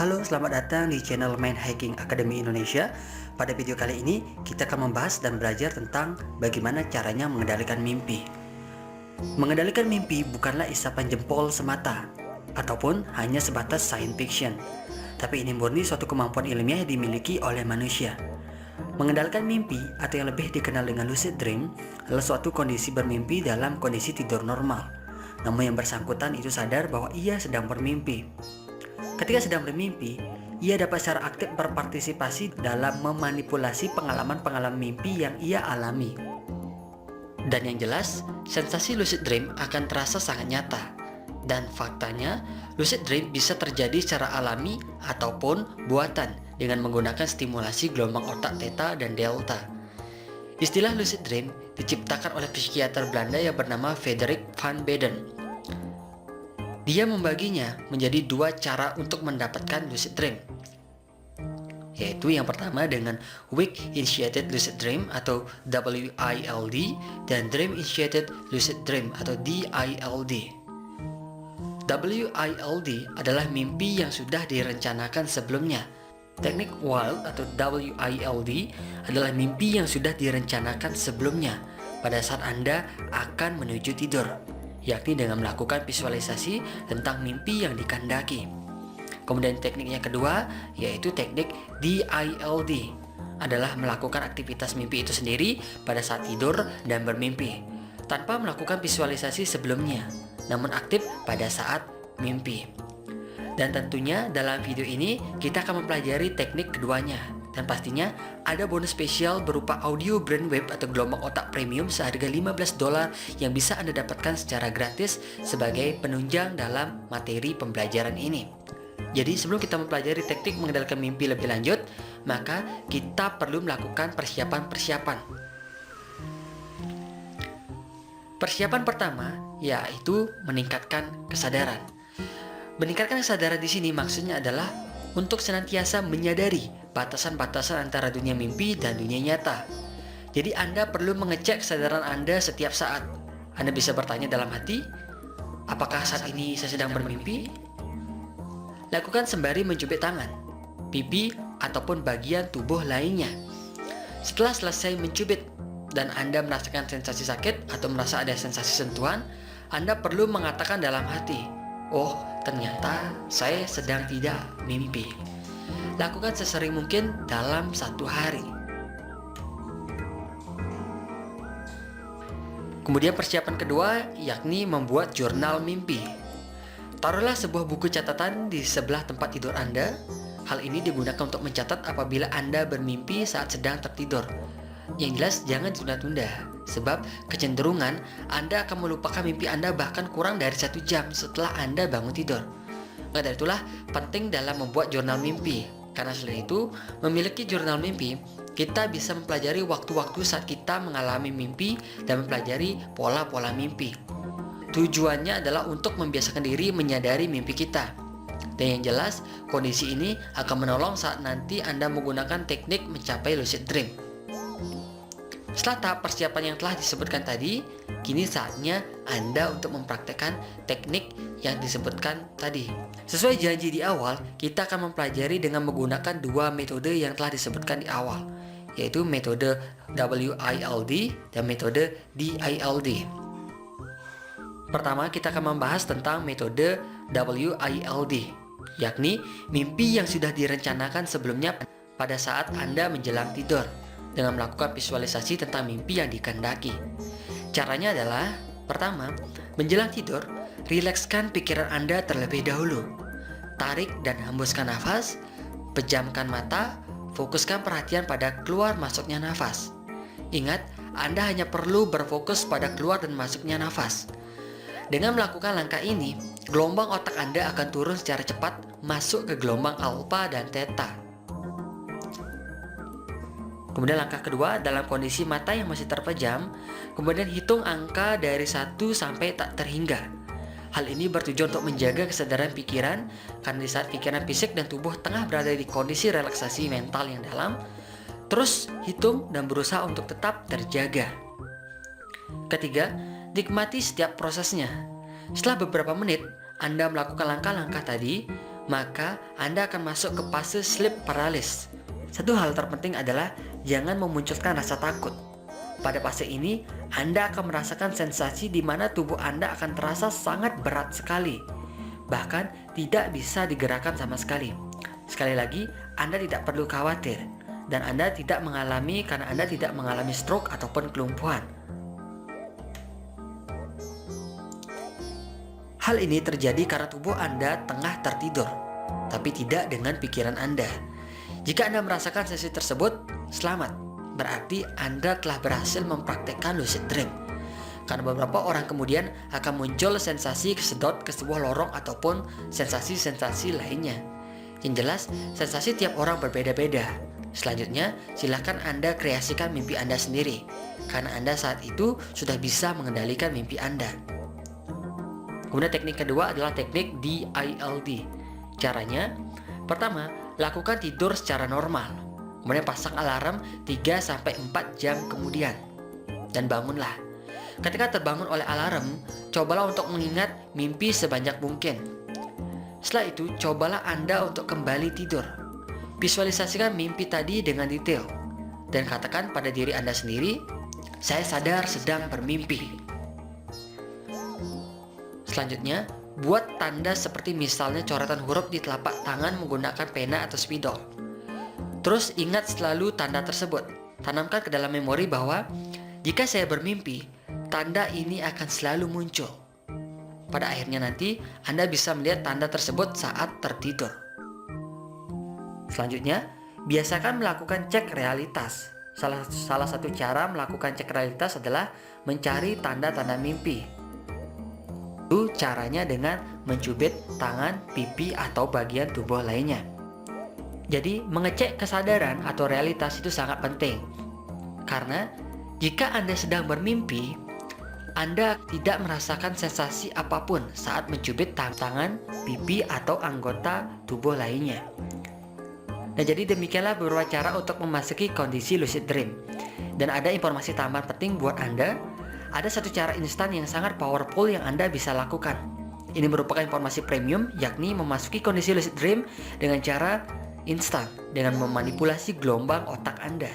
Halo, selamat datang di channel Mind Hacking Academy Indonesia. Pada video kali ini, kita akan membahas dan belajar tentang bagaimana caranya mengendalikan mimpi. Mengendalikan mimpi bukanlah isapan jempol semata, ataupun hanya sebatas science fiction. Tapi ini murni suatu kemampuan ilmiah yang dimiliki oleh manusia. Mengendalikan mimpi, atau yang lebih dikenal dengan lucid dream, adalah suatu kondisi bermimpi dalam kondisi tidur normal. Namun yang bersangkutan itu sadar bahwa ia sedang bermimpi. Ketika sedang bermimpi, ia dapat secara aktif berpartisipasi dalam memanipulasi pengalaman-pengalaman mimpi yang ia alami. Dan yang jelas, sensasi lucid dream akan terasa sangat nyata. Dan faktanya, lucid dream bisa terjadi secara alami ataupun buatan dengan menggunakan stimulasi gelombang otak theta dan delta. Istilah lucid dream diciptakan oleh psikiater Belanda yang bernama Frederik van Baden. Dia membaginya menjadi dua cara untuk mendapatkan lucid dream, yaitu yang pertama dengan Wake Initiated Lucid Dream atau WILD dan Dream Initiated Lucid Dream atau DILD. WILD adalah mimpi yang sudah direncanakan sebelumnya. Teknik WILD atau WILD adalah mimpi yang sudah direncanakan sebelumnya pada saat Anda akan menuju tidur, yakni dengan melakukan visualisasi tentang mimpi yang dikehendaki. Kemudian teknik yang kedua yaitu teknik DILD, adalah melakukan aktivitas mimpi itu sendiri pada saat tidur dan bermimpi tanpa melakukan visualisasi sebelumnya, namun aktif pada saat mimpi. Dan tentunya dalam video ini kita akan mempelajari teknik keduanya. Dan pastinya ada bonus spesial berupa audio brainwave atau gelombang otak premium seharga $15 yang bisa Anda dapatkan secara gratis sebagai penunjang dalam materi pembelajaran ini. Jadi sebelum kita mempelajari teknik mengendalikan mimpi lebih lanjut, maka kita perlu melakukan persiapan-persiapan. Persiapan pertama yaitu meningkatkan kesadaran. Meningkatkan kesadaran di sini maksudnya adalah untuk senantiasa menyadari batasan-batasan antara dunia mimpi dan dunia nyata. Jadi Anda perlu mengecek kesadaran Anda setiap saat. Anda bisa bertanya dalam hati, apakah saat ini saya sedang bermimpi? Lakukan sembari mencubit tangan, pipi, ataupun bagian tubuh lainnya. Setelah selesai mencubit dan Anda merasakan sensasi sakit atau merasa ada sensasi sentuhan, Anda perlu mengatakan dalam hati, oh, ternyata saya sedang tidak mimpi. Lakukan sesering mungkin dalam satu hari. Kemudian persiapan kedua yakni membuat jurnal mimpi. Taruhlah sebuah buku catatan di sebelah tempat tidur Anda. Hal ini digunakan untuk mencatat apabila Anda bermimpi saat sedang tertidur. Yang jelas jangan tunda-tunda, sebab kecenderungan Anda akan melupakan mimpi Anda bahkan kurang dari 1 jam setelah Anda bangun tidur. Maka dari itulah penting dalam membuat jurnal mimpi, karena selain itu memiliki jurnal mimpi, kita bisa mempelajari waktu-waktu saat kita mengalami mimpi dan mempelajari pola-pola mimpi. Tujuannya adalah untuk membiasakan diri menyadari mimpi kita. Dan yang jelas, kondisi ini akan menolong saat nanti Anda menggunakan teknik mencapai lucid dream. Setelah tahap persiapan yang telah disebutkan tadi, kini saatnya Anda untuk mempraktekkan teknik yang disebutkan tadi. Sesuai janji di awal, kita akan mempelajari dengan menggunakan dua metode yang telah disebutkan di awal, yaitu metode WILD dan metode DILD. Pertama, kita akan membahas tentang metode WILD, yakni mimpi yang sudah direncanakan sebelumnya pada saat Anda menjelang tidur, dengan melakukan visualisasi tentang mimpi yang dikehendaki. Caranya adalah, pertama, menjelang tidur, rilekskan pikiran Anda terlebih dahulu. Tarik dan hembuskan nafas, pejamkan mata, fokuskan perhatian pada keluar masuknya nafas. Ingat, Anda hanya perlu berfokus pada keluar dan masuknya nafas. Dengan melakukan langkah ini, gelombang otak Anda akan turun secara cepat masuk ke gelombang alfa dan theta. Kemudian langkah kedua, dalam kondisi mata yang masih terpejam, kemudian hitung angka dari 1 sampai tak terhingga. Hal ini bertujuan untuk menjaga kesadaran pikiran, karena di saat pikiran fisik dan tubuh tengah berada di kondisi relaksasi mental yang dalam, terus hitung dan berusaha untuk tetap terjaga. Ketiga, nikmati setiap prosesnya. Setelah beberapa menit Anda melakukan langkah-langkah tadi, maka Anda akan masuk ke fase sleep paralysis. Satu hal terpenting adalah jangan memunculkan rasa takut. Pada fase ini, Anda akan merasakan sensasi di mana tubuh Anda akan terasa sangat berat sekali. Bahkan tidak bisa digerakkan sama sekali. Sekali lagi, Anda tidak perlu khawatir. Dan Anda tidak mengalami karena Anda tidak mengalami stroke ataupun kelumpuhan. Hal ini terjadi karena tubuh Anda tengah tertidur, tapi tidak dengan pikiran Anda. Jika Anda merasakan sensasi tersebut, selamat. Berarti Anda telah berhasil mempraktekkan lucid dream. Karena beberapa orang kemudian akan muncul sensasi kesedot ke sebuah lorong ataupun sensasi-sensasi lainnya. Yang jelas, sensasi tiap orang berbeda-beda. Selanjutnya, silakan Anda kreasikan mimpi Anda sendiri, karena Anda saat itu sudah bisa mengendalikan mimpi Anda. Kemudian teknik kedua adalah teknik DILD. Caranya, pertama, lakukan tidur secara normal. Kemudian pasang alarm 3-4 jam kemudian. Dan bangunlah. Ketika terbangun oleh alarm, cobalah untuk mengingat mimpi sebanyak mungkin. Setelah itu, cobalah Anda untuk kembali tidur. Visualisasikan mimpi tadi dengan detail. Dan katakan pada diri Anda sendiri, saya sadar sedang bermimpi. Selanjutnya, buat tanda seperti misalnya coretan huruf di telapak tangan menggunakan pena atau spidol. Terus ingat selalu tanda tersebut. Tanamkan ke dalam memori bahwa jika saya bermimpi, tanda ini akan selalu muncul. Pada akhirnya nanti, Anda bisa melihat tanda tersebut saat tertidur. Selanjutnya, biasakan melakukan cek realitas. Salah satu cara melakukan cek realitas adalah mencari tanda-tanda mimpi. Itu caranya dengan mencubit tangan, pipi, atau bagian tubuh lainnya. Jadi, mengecek kesadaran atau realitas itu sangat penting. Karena jika Anda sedang bermimpi, Anda tidak merasakan sensasi apapun saat mencubit tangan, pipi, atau anggota tubuh lainnya. Nah, jadi demikianlah beberapa cara untuk memasuki kondisi lucid dream. Dan ada informasi tambahan penting buat Anda. Ada satu cara instan yang sangat powerful yang Anda bisa lakukan. Ini merupakan informasi premium, yakni memasuki kondisi lucid dream dengan cara instan, dengan memanipulasi gelombang otak Anda.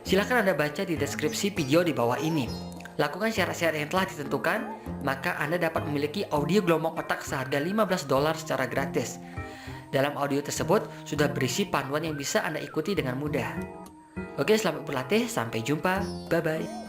Silahkan Anda baca di deskripsi video di bawah ini. Lakukan syarat-syarat yang telah ditentukan, maka Anda dapat memiliki audio gelombang otak seharga $15 secara gratis. Dalam audio tersebut sudah berisi panduan yang bisa Anda ikuti dengan mudah. Oke, selamat berlatih, sampai jumpa, bye-bye.